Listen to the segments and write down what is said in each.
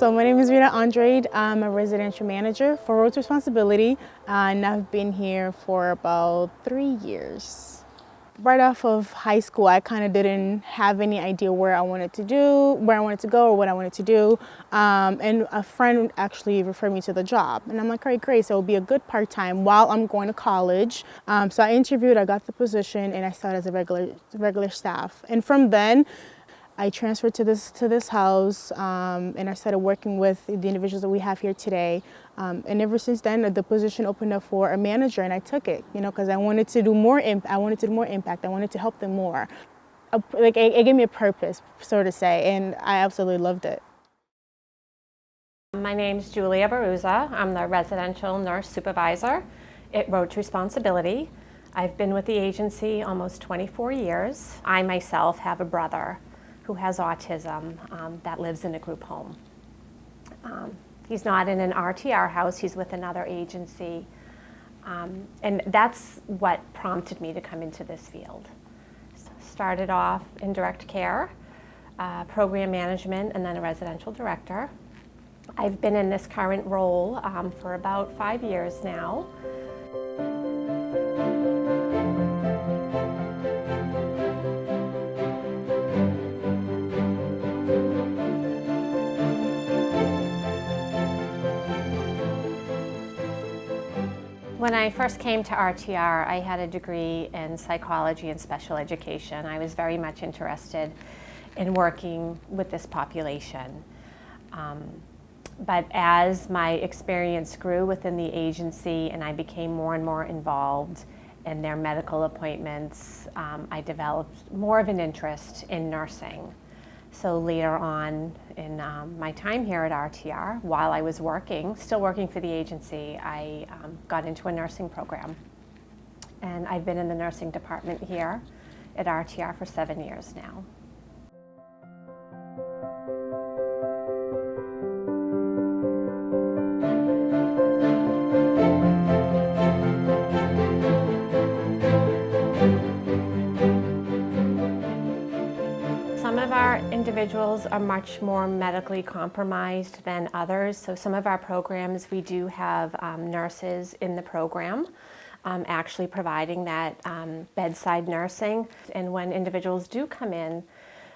So my name is Rita Andrade. I'm a residential manager for Roads Responsibility, and I've been here for about 3 years. Right off of high school, I kind of didn't have any idea where I wanted to go, or what I wanted to do. And a friend actually referred me to the job, and I'm like, all right, great. So it'll be a good part-time while I'm going to college. So I interviewed, I got the position, and I started as a regular staff. And from then, I transferred to this house, and I started working with the individuals that we have here today. And ever since then, the position opened up for a manager, and I took it, because I wanted to do more impact. I wanted to help them more. It gave me a purpose, so to say, and I absolutely loved it. My name's Julia Baruza. I'm the residential nurse supervisor at Roads Responsibility. I've been with the agency almost 24 years. I myself have a brother who has autism that lives in a group home. He's not in an RTR house, he's with another agency. And that's what prompted me to come into this field. Started off in direct care, program management, and then a residential director. I've been in this current role for about 5 years now. When I first came to RTR, I had a degree in psychology and special education. I was very much interested in working with this population. But as my experience grew within the agency and I became more and more involved in their medical appointments, I developed more of an interest in nursing. So later on in my time here at RTR, while I was still working for the agency, I got into a nursing program. And I've been in the nursing department here at RTR for 7 years now. Some of our individuals are much more medically compromised than others. So some of our programs, we do have nurses in the program actually providing that bedside nursing. And when individuals do come in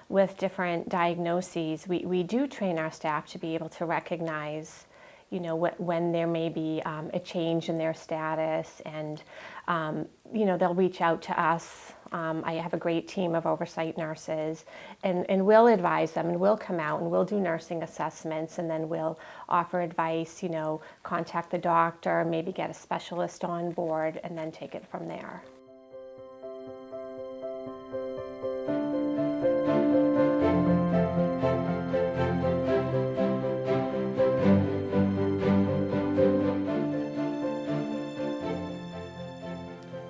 with different diagnoses, we do train our staff to be able to recognize when there may be a change in their status, and they'll reach out to us. I have a great team of oversight nurses, and we'll advise them, and we'll come out and we'll do nursing assessments, and then we'll offer advice, contact the doctor, maybe get a specialist on board, and then take it from there.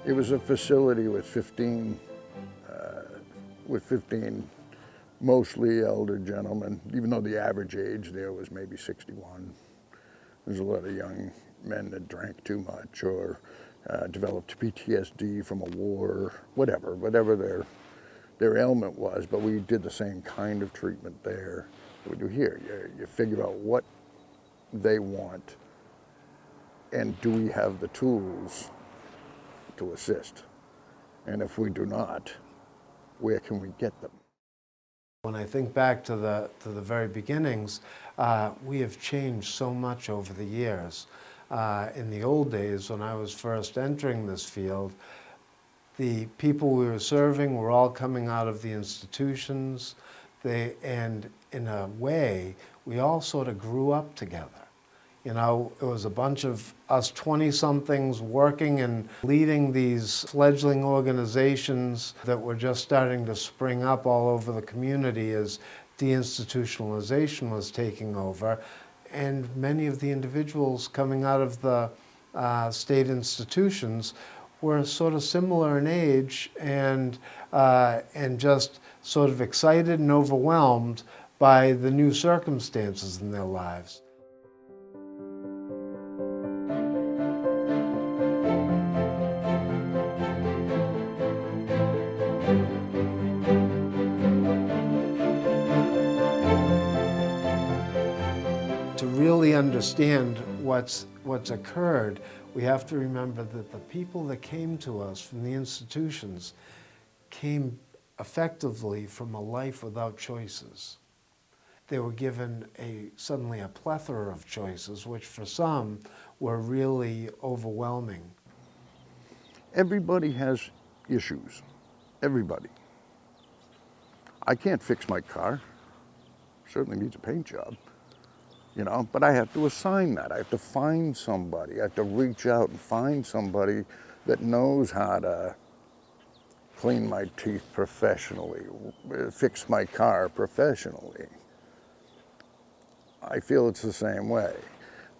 It was a facility with 15 mostly elder gentlemen, even though the average age there was maybe 61. There's a lot of young men that drank too much or developed PTSD from a war, whatever their ailment was, but we did the same kind of treatment there that we do here. You figure out what they want, and do we have the tools to assist? And if we do not, where can we get them? When I think back to the very beginnings, we have changed so much over the years. In the old days, when I was first entering this field, the people we were serving were all coming out of the institutions, and in a way, we all sort of grew up together. It was a bunch of us 20-somethings working and leading these fledgling organizations that were just starting to spring up all over the community as deinstitutionalization was taking over. And many of the individuals coming out of the state institutions were sort of similar in age and just sort of excited and overwhelmed by the new circumstances in their lives. understand what's occurred, we have to remember that the people that came to us from the institutions came effectively from a life without choices. They were given suddenly a plethora of choices, which for some were really overwhelming. Everybody has issues. Everybody. I can't fix my car. Certainly needs a paint job. You know, but I have to assign that. I have to find somebody. I have to reach out and find somebody that knows how to clean my teeth professionally, fix my car professionally. I feel it's the same way.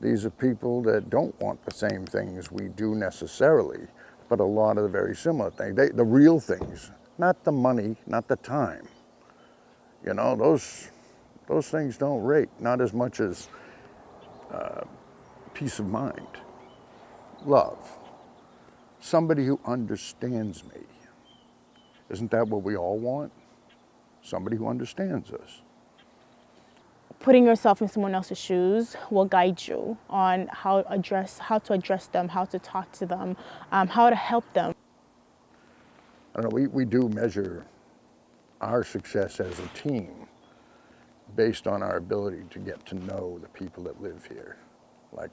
These are people that don't want the same things we do necessarily, but a lot of the very similar things. The real things, not the money, not the time. You know, those things don't rate, not as much as peace of mind, love, somebody who understands me. Isn't that what we all want? Somebody who understands us. Putting yourself in someone else's shoes will guide you on how to address them, how to talk to them, how to help them. I don't know, we do measure our success as a team based on our ability to get to know the people that live here. Like,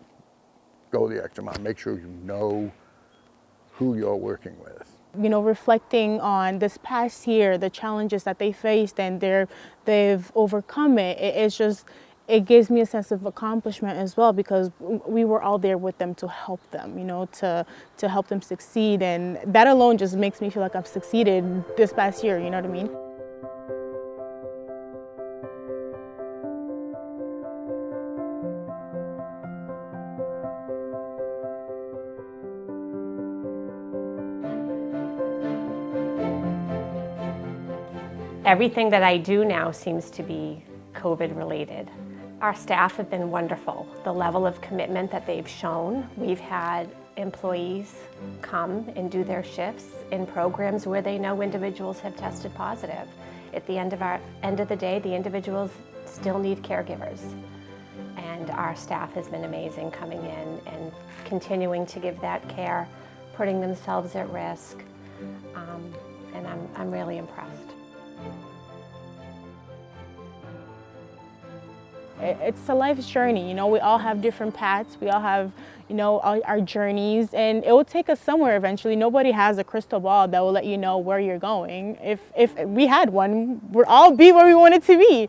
go the extra mile, make sure you know who you're working with. You know, reflecting on this past year, the challenges that they faced and they've overcome it, it gives me a sense of accomplishment as well, because we were all there with them to help them, you know, to help them succeed. And that alone just makes me feel like I've succeeded this past year, you know what I mean? Everything that I do now seems to be COVID related. Our staff have been wonderful. The level of commitment that they've shown. We've had employees come and do their shifts in programs where they know individuals have tested positive. At the end of the day, the individuals still need caregivers. And our staff has been amazing coming in and continuing to give that care, putting themselves at risk, and I'm really impressed. It's a life's journey, you know, we all have different paths, we all have, you know, our journeys, and it will take us somewhere eventually. Nobody has a crystal ball that will let you know where you're going. If we had one, we'd all be where we wanted to be.